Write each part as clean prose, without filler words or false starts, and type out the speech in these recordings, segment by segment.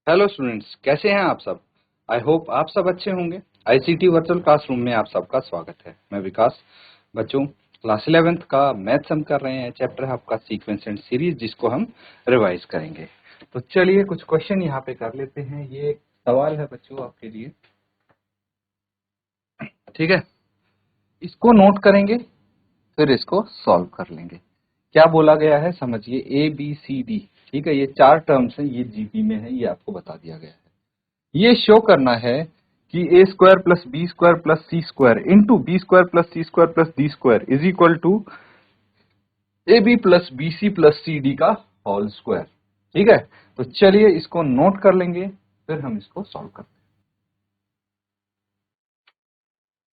Hello students, कैसे हैं आप सब। आई होप आप सब अच्छे होंगे। आईसीटी वर्चुअल क्लासरूम में आप सबका स्वागत है। मैं विकास। बच्चों, क्लास 11th का मैथ्स हम कर रहे हैं। चैप्टर है आपका सीक्वेंस एंड सीरीज, जिसको हम रिवाइज करेंगे। तो चलिए कुछ क्वेश्चन यहाँ पे कर लेते हैं। ये एक सवाल है बच्चों आपके लिए, ठीक है। इसको नोट करेंगे, फिर इसको सॉल्व कर लेंगे। क्या बोला गया है समझिए, ए बी सी डी, ठीक है। ये चार टर्म्स हैं, ये जीपी में है, ये आपको बता दिया गया है। ये शो करना है कि A square plus B square plus C square into B square plus C square plus D square is equal to A B plus B C plus C D का होल स्क्वायर, ठीक है। तो चलिए इसको note कर लेंगे, फिर हम इसको सॉल्व करते हैं।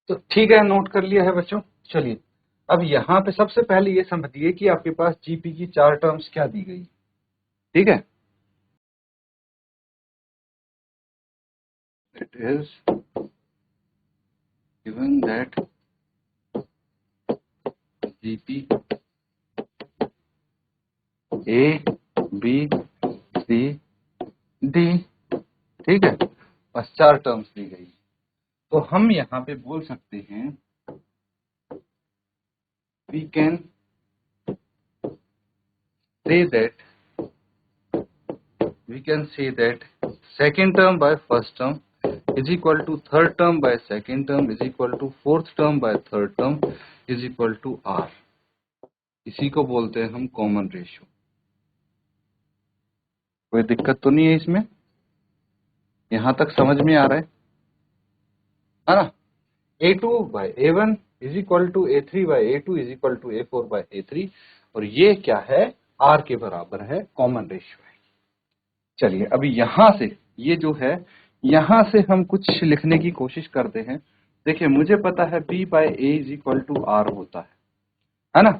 तो ठीक है, नोट कर लिया है बच्चों। चलिए अब यहां पे सबसे पहले ये समझिए कि आपके पास जीपी की चार टर्म्स क्या दी गई, ठीक है। It is given that GP A B C D, ठीक है। बस चार टर्म्स दी गई। तो हम यहाँ पे बोल सकते हैं, we can say that second term by first term is equal to third term by second term is equal to fourth term by third term is equal to r. इसी को बोलते हैं हम कॉमन रेशियो। कोई दिक्कत तो नहीं है इसमें? यहां तक समझ में आ रहा है ना। A2 by A1 is equal to A3 by A2 is equal to A4 by A3, और ये क्या है, R के बराबर है, कॉमन रेशियो है। चलिए अभी यहां से ये जो है, यहां से हम कुछ लिखने की कोशिश करते हैं। देखिए मुझे पता है B by A is equal to R होता है ना।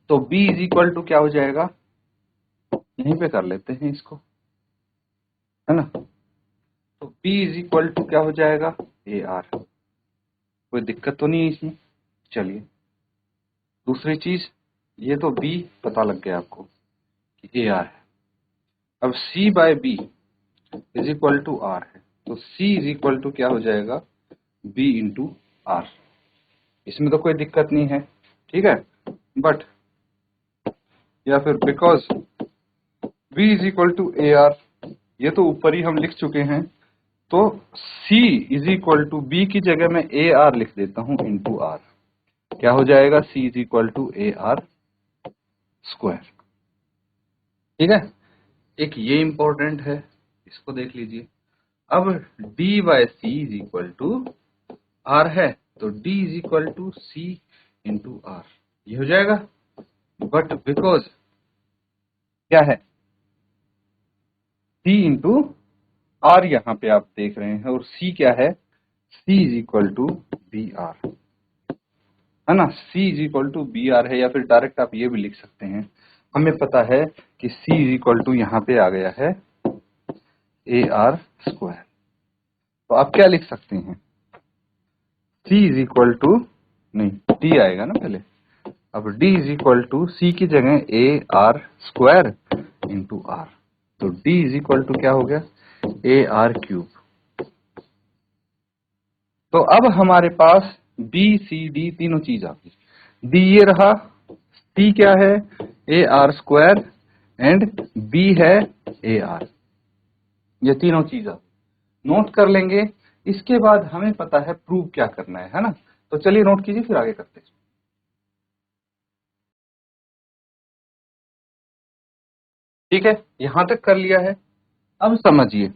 तो B इज इक्वल टू क्या हो जाएगा, यहीं पे कर लेते हैं इसको, है ना। तो B इज इक्वल टू क्या हो जाएगा, AR। कोई दिक्कत तो नहीं है इसमें। चलिए दूसरी चीज, ये तो B पता लग गया आपको कि AR है। अब C by B is equal to R है, तो C इज इक्वल टू क्या हो जाएगा, B इंटू R। इसमें तो कोई दिक्कत नहीं है, ठीक है। बट या फिर because B is equal to AR, ये तो ऊपर ही हम लिख चुके हैं, तो C is equal to B की जगह में AR लिख देता हूं इंटू R। क्या हो जाएगा, C is equal to AR square, ठीक है। एक ये इंपॉर्टेंट है, इसको देख लीजिए। अब D by C is equal to R है, तो D is equal to C into R, ये हो जाएगा। बट बिकॉज क्या है, C इंटू R यहाँ पे आप देख रहे हैं, और C क्या है, C is equal to B R, है ना। C is equal to B R है, या फिर डायरेक्ट आप ये भी लिख सकते हैं, हमें पता है कि C इज इक्वल टू यहाँ पे आ गया है AR स्क्वायर। तो आप क्या लिख सकते हैं, C इज इक्वल टू, नहीं D आएगा ना पहले। अब D is equal to C की जगह AR स्क्वायर इंटू R, तो D इज इक्वल टू क्या हो गया, AR क्यूब। तो अब हमारे पास B C D तीनों चीज आ गई। D ये रहा, C क्या है, AR स्क्वायर, एंड B है AR। ये तीनों चीज आ नोट कर लेंगे। इसके बाद हमें पता है प्रूव क्या करना है ना। तो चलिए नोट कीजिए, फिर आगे करते हैं। ठीक है, यहां तक कर लिया है। अब समझिए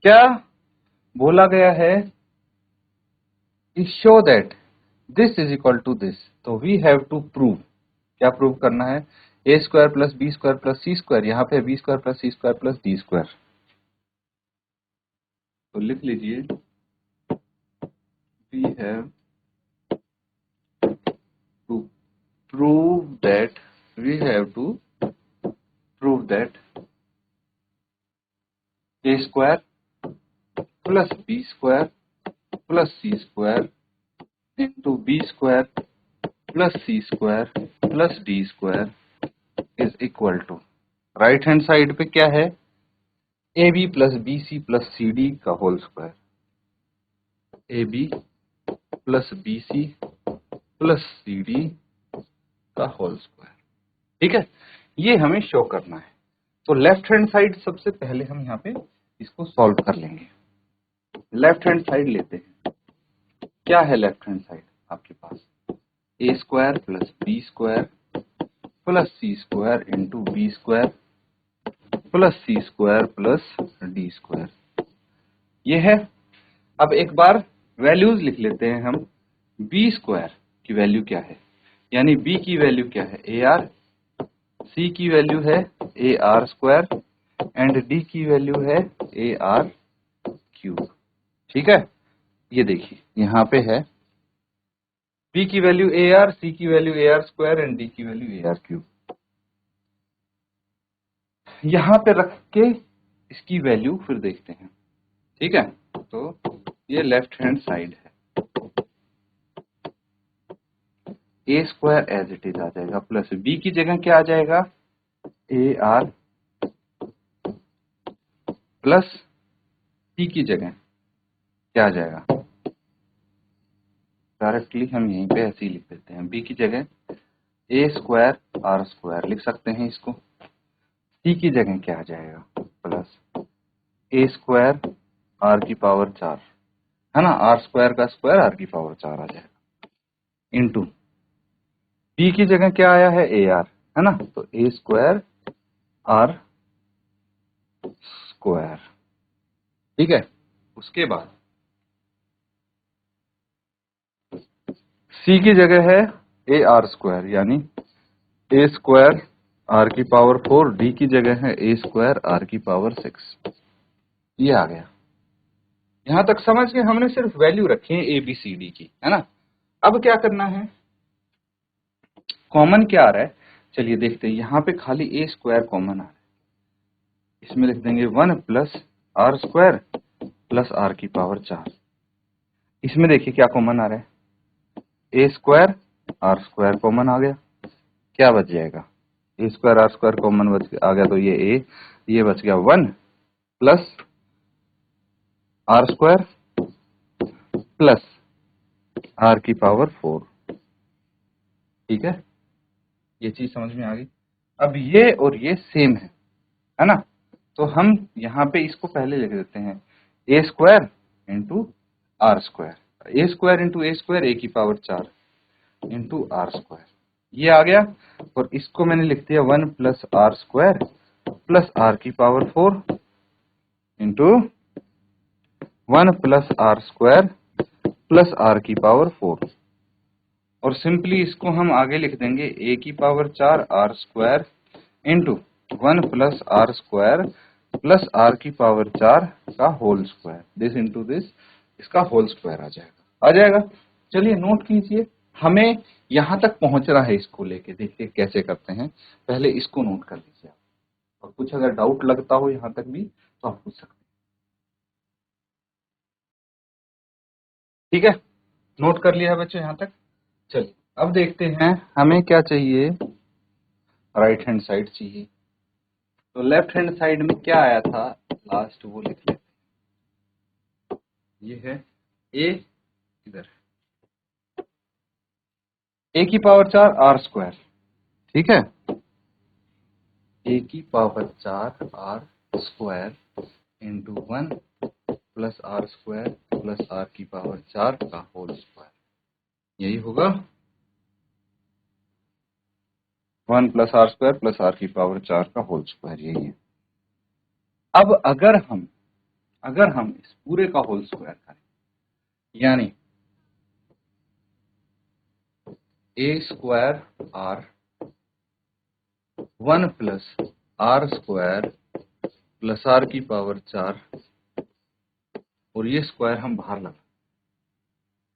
क्या बोला गया है, show that this is equal to this. तो वी हैव टू प्रूव, क्या प्रूव करना है, A square plus B square plus C square, यहाँ पे B square plus C square plus D square. तो लिख लीजिए, we have to prove that, we have to prove that A square plus B square plus C square into B square plus C square plus D square is equal to, right hand side पे क्या है, A B plus B C plus C D का whole square, A B plus B C plus C D का whole square. ठीक है, ये हमें show करना है। तो लेफ्ट हैंड साइड सबसे पहले हम यहाँ पे इसको सॉल्व कर लेंगे। लेफ्ट हैंड साइड लेते हैं। क्या है लेफ्ट हैंड साइड आपके पास? A square plus B square plus C square into B square plus C square plus D square, ये है। अब एक बार वैल्यूज लिख लेते हैं हम। बी स्क्वायर की वैल्यू क्या है, यानी बी की वैल्यू क्या है? A R. सी की वैल्यू है A R square and D की वैल्यू है ए आर क्यूब। ठीक है, ये देखिए यहाँ पे है बी की वैल्यू ए आर, सी की value A R square and D की वैल्यू ए आर क्यूब। यहाँ पे रख के इसकी वैल्यू फिर देखते हैं। ठीक है, तो ये लेफ्ट हैंड साइड है। A square as it is आ जाएगा प्लस बी की जगह क्या आ जाएगा? ए आर प्लस सी की जगह क्या आ जाएगा? डायरेक्टली हम यहीं पे ऐसे ही लिख देते हैं। बी की जगह ए स्क्वायर आर स्क्वायर लिख सकते हैं इसको। सी की जगह क्या आ जाएगा? प्लस ए स्क्वायर आर की पावर 4, है ना, आर स्क्वायर का स्क्वायर आर की पावर 4 आ जाएगा इंटू बी की जगह क्या आया है? ए आर, है ना, तो ए स्क्वायर आर स्क्वायर। ठीक है, उसके बाद सी की जगह है ए आर स्क्वायर, यानी ए स्क्वायर आर की पावर 4, डी की जगह है ए स्क्वायर आर की पावर 6। ये आ गया। यहां तक समझ के हमने सिर्फ वैल्यू रखी है ए बी सी डी की, है ना। अब क्या करना है? कॉमन क्या आ रहा है, चलिए देखते हैं। यहाँ पे खाली ए स्क्वायर कॉमन आ रहा है, इसमें लिख देंगे 1 plus R square plus R की पावर 4। इसमें देखिए क्या कॉमन आ रहा है? A square R square common आ गया, क्या बच जाएगा? A square R square common आ गया, तो ये बच गया 1 plus R square plus R की पावर 4। ठीक है, ये चीज समझ में आ गई। अब ये और ये सेम है ना, तो हम यहाँ पे इसको पहले लिख देते हैं A square into R square, A square into A square A की पावर 4 इंटू आर स्क्वायर, ये आ गया। और इसको मैंने लिख दिया 1 plus R square plus R की power 4 into 1 plus R square plus R की पावर 4। और सिंपली इसको हम आगे लिख देंगे ए की power 4 R square into 1 plus R square plus R की पावर 4 का whole square, this into this, इसका होल स्क्वायर आ जाएगा। चलिए नोट कीजिए, हमें यहां तक पहुंचना है। इसको लेके देखिए कैसे करते हैं, पहले इसको नोट कर लीजिए आप, और कुछ अगर डाउट लगता हो यहां तक भी तो आप पूछ सकते हैं। ठीक है, नोट कर लिया है बच्चों यहां तक। चलिए अब देखते हैं हमें क्या चाहिए, राइट हैंड साइड चाहिए। तो लेफ्ट हैंड साइड में क्या आया था लास्ट, वो लिख लेते हैं। ये है ए, इधर ए की पावर 4 आर स्क्वायर, ठीक है, ए की power 4 R square into 1 plus R square plus R की पावर 4 का होल स्क्वायर, यही होगा 1 plus R square plus R की पावर 4 का होल स्क्वायर, यही है। अब अगर हम इस पूरे का होल स्क्वायर करें, यानी A square R 1 plus R square plus R की पावर 4, और ये स्क्वायर हम बाहर लगा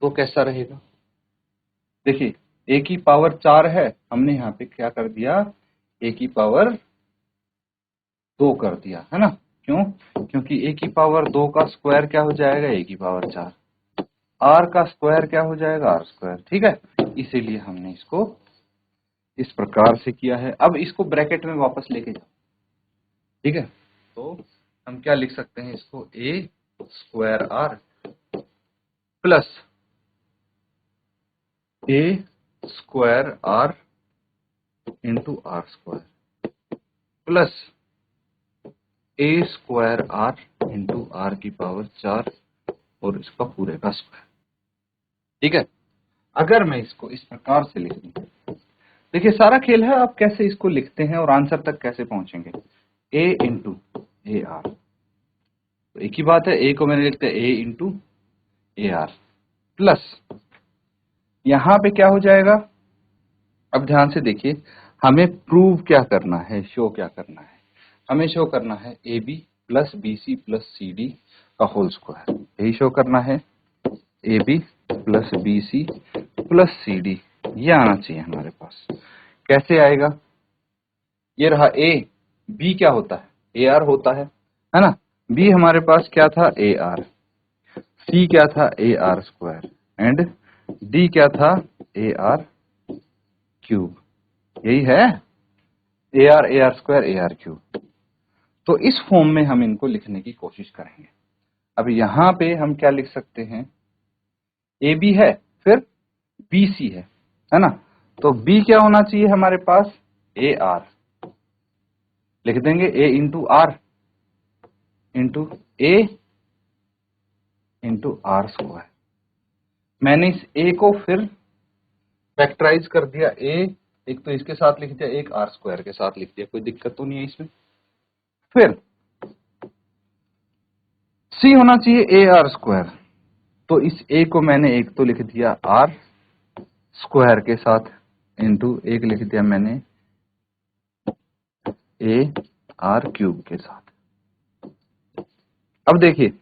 तो कैसा रहेगा? देखिए ए की पावर 4 है, हमने यहाँ पे क्या कर दिया, ए की पावर 2 कर दिया, है ना। क्यों? क्योंकि ए की पावर 2 का स्क्वायर क्या हो जाएगा? ए की पावर 4। आर का स्क्वायर क्या हो जाएगा? R square. ठीक है, इसीलिए हमने इसको इस प्रकार से किया है। अब इसको ब्रैकेट में वापस लेके जाओ। ठीक है, तो हम क्या लिख सकते हैं इसको, A square R plus A square R into R square plus A square R into R की पावर 4 और इसका पूरे का स्क्वायर। ठीक है, अगर मैं इसको इस प्रकार से लिख दूं, देखिए सारा खेल है आप कैसे इसको लिखते हैं और आंसर तक कैसे पहुंचेंगे। a इंटू ए आर, तो एक ही बात है, a को मैंने लिखता है a into A R plus यहां पे क्या हो जाएगा, अब ध्यान से देखिए, हमें प्रूव क्या करना है, शो क्या करना है, हमें शो करना है A B plus B C plus C D का होल स्क्वायर, यही शो करना है, A B plus B C plus C D, ये आना चाहिए हमारे पास। कैसे आएगा, ये रहा ए, बी क्या होता है, ए आर होता है ना, बी हमारे पास क्या था, ए आर, सी क्या था, A R square and D क्या था, ए आर क्यूब, यही है, A R square A R cube. तो इस फॉर्म में हम इनको लिखने की कोशिश करेंगे। अब यहां पे हम क्या लिख सकते हैं, ए बी है फिर बी सी है ना, तो बी क्या होना चाहिए हमारे पास, ए आर, लिख देंगे A into R into A into R square. मैंने इस ए को फिर फैक्टराइज कर दिया, ए एक तो इसके साथ लिख दिया, एक आर स्क्वायर के साथ लिख दिया, कोई दिक्कत तो नहीं है इसमें। फिर सी होना चाहिए ए आर स्क्वायर, तो इस ए को मैंने एक तो लिख दिया आर स्क्वायर के साथ इंटू एक लिख दिया मैंने ए आर क्यूब के साथ। अब देखिए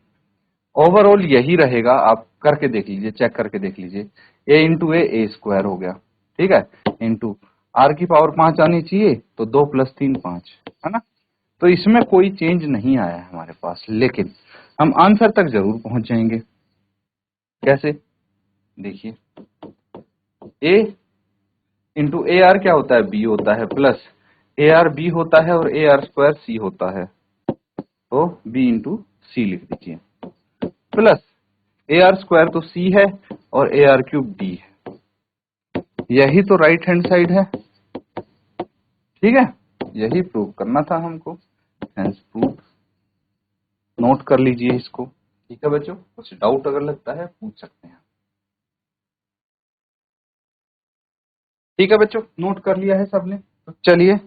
ओवरऑल यही रहेगा, आप करके देख लीजिए, चेक करके देख लीजिए, ए इंटू ए स्क्वायर हो गया, ठीक है, इंटू आर की पावर 5 आनी चाहिए, तो 2 + 3 5, है ना, तो इसमें कोई चेंज नहीं आया है हमारे पास, लेकिन हम आंसर तक जरूर पहुंच जाएंगे। कैसे, देखिए ए इंटू ए आर क्या होता है, बी होता है, प्लस ए आर बी होता है और ए आर स्क्वायर सी होता है, तो बी इंटू सी लिख दीजिए, प्लस ए आर स्क्वायर तो सी है और ए आर क्यूब डी है, यही तो राइट हैंड साइड है, ठीक है, यही प्रूव करना था हमको, हेंस प्रूव। नोट कर लीजिए इसको, ठीक है बच्चों, कुछ डाउट अगर लगता है पूछ सकते हैं। ठीक है बच्चों, नोट कर लिया है सबने, तो चलिए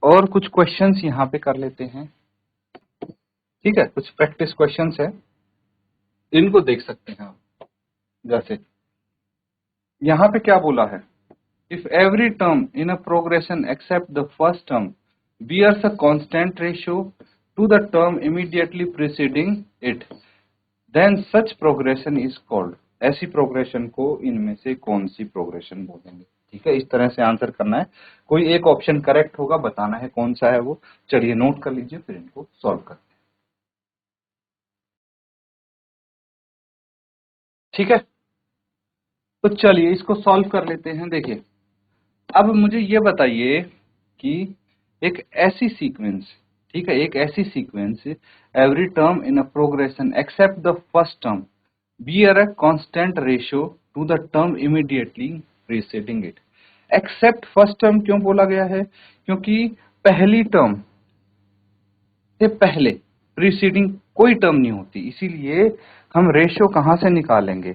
और कुछ क्वेश्चंस यहाँ पे कर लेते हैं। ठीक है, कुछ प्रैक्टिस क्वेश्चंस है, इनको देख सकते हैं आप। जैसे यहाँ पे क्या बोला है, if every term in a progression except the first term bears a constant ratio to the term immediately preceding it, then such progression is called, ऐसी प्रोग्रेशन को इनमें से कौन सी प्रोग्रेशन बोलेंगे। ठीक है, इस तरह से आंसर करना है, कोई एक ऑप्शन करेक्ट होगा, बताना है कौन सा है वो। चलिए नोट कर लीजिए, फिर इनको सॉल्व करते हैं। ठीक है, तो चलिए इसको सॉल्व कर लेते हैं। देखिए अब मुझे ये बताइए कि एक ऐसी सीक्वेंस, ठीक है, एक ऐसी sequence, every term in a progression except the first term bear a constant ratio to the term immediately preceding it। Accept first term क्यों बोला गया है, क्योंकि पहली टर्म से पहले प्रीसीडिंग कोई टर्म नहीं होती, इसीलिए हम रेशियो कहां से निकालेंगे,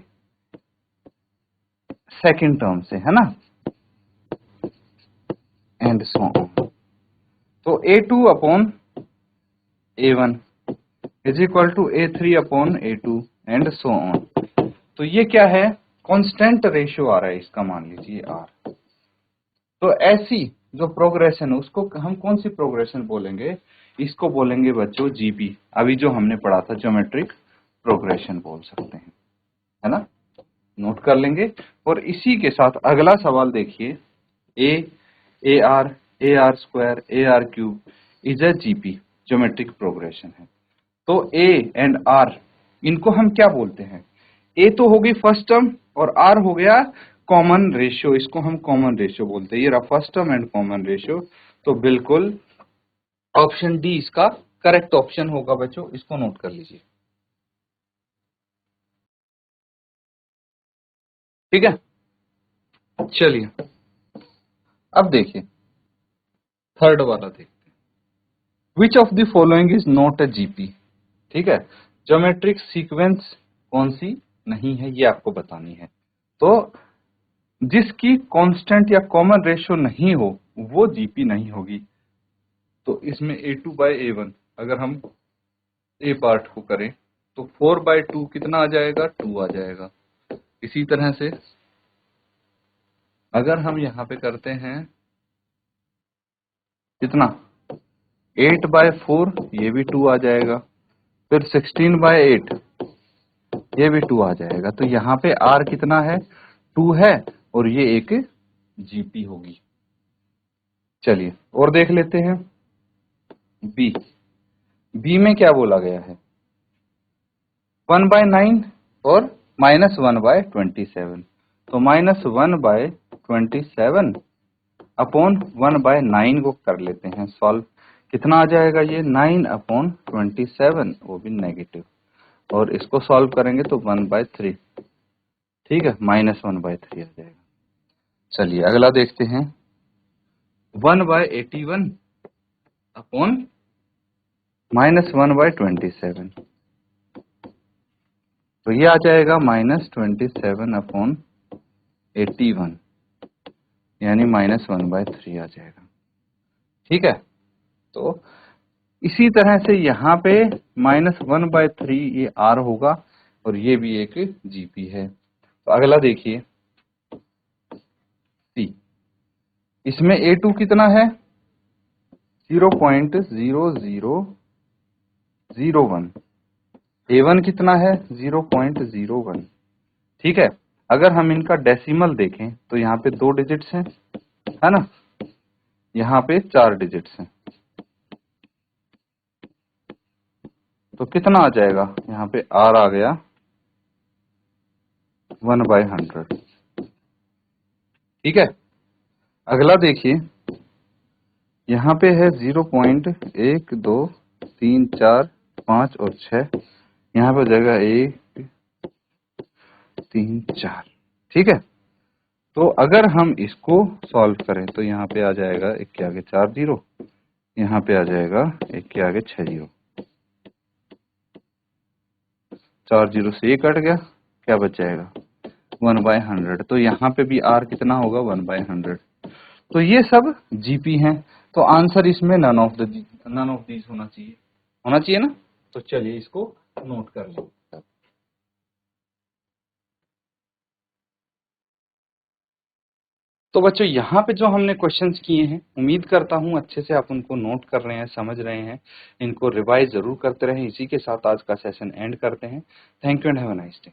सेकंड टर्म से, है ना, एंड सो ऑन। तो A2 upon A1 is equal to A3 upon A2 and so on. तो ये क्या है, कांस्टेंट रेशियो आ रहा है इसका, मान लीजिए R। तो ऐसी जो प्रोग्रेशन है उसको हम कौन सी प्रोग्रेशन बोलेंगे, इसको बोलेंगे बच्चों जीपी, अभी जो हमने पढ़ा था ज्योमेट्रिक प्रोग्रेशन बोल सकते हैं, है ना, नोट कर लेंगे। और इसी के साथ अगला सवाल देखिए, A R square A R cube is a GP, geometric progression है। तो ए एंड आर इनको हम क्या बोलते हैं, ए तो हो गई फर्स्ट टर्म और आर हो गया कॉमन रेशियो, इसको हम कॉमन रेशियो बोलते हैं। ये रहा first term and common ratio, तो बिल्कुल ऑप्शन डी इसका करेक्ट ऑप्शन होगा बच्चों, इसको नोट कर लीजिए। ठीक है, चलिए अब देखिए थर्ड वाला देखते हैं। Which of the following is not a GP. ठीक है, ज्योमेट्रिक सीक्वेंस कौन सी नहीं है ये आपको बतानी है। तो जिसकी कांस्टेंट या कॉमन रेशियो नहीं हो वो जीपी नहीं होगी। तो इसमें A2 बाय A1 अगर हम ए पार्ट को करें तो 4/2 कितना आ जाएगा, 2 आ जाएगा। इसी तरह से अगर हम यहाँ पे करते हैं कितना 8/4 ये भी 2 आ जाएगा, फिर 16/8 ये भी 2 आ जाएगा। तो यहाँ पे R कितना है, 2 है, और ये एक जीपी होगी। चलिए और देख लेते हैं बी। बी में क्या बोला गया है, 1/9 और -1/27। तो -1/27 अपॉन 1/9 को कर लेते हैं सॉल्व। कितना आ जाएगा ये 9/27, वो भी नेगेटिव, और इसको सॉल्व करेंगे तो 1/3। ठीक है, -1/3 आ जाएगा। चलिए अगला देखते हैं 1/81 अपॉन -1/27। तो ये आ जाएगा -27/81 यानी -1/3 आ जाएगा। ठीक है, तो इसी तरह से यहाँ पे -1/3 ये R होगा और ये भी एक जीपी है। तो अगला देखिए C। इसमें A2 कितना है 0.0001, A1 कितना है 0.01। ठीक है, अगर हम इनका डेसिमल देखें तो यहाँ पे 2 डिजिट्स हैं, है ना, यहाँ पे 4 डिजिट्स हैं। तो कितना आ जाएगा, यहाँ पे R आ गया 1/100। ठीक है, अगला देखिए यहाँ पे है 0.1 2 3 4 5 और 6, यहाँ पे हो जाएगा 1 3 4। ठीक है, तो अगर हम इसको सॉल्व करें तो यहाँ पे आ जाएगा 1 के आगे 4 0, यहाँ पे आ जाएगा 1 के आगे 6 0, 4 0 से 1 कट गया, क्या बच जाएगा 1/100। तो यहाँ पे भी R कितना होगा 1/100। तो ये सब जीपी हैं। तो आंसर इसमें नन ऑफ दीज होना चाहिए ना। तो चलिए इसको नोट कर लो। तो बच्चों यहाँ पे जो हमने क्वेश्चंस किए हैं, उम्मीद करता हूँ अच्छे से आप उनको नोट कर रहे हैं, समझ रहे हैं। इनको रिवाइज जरूर करते रहें। इसी के साथ आज का सेशन एंड करते हैं। Thank you and have a nice day.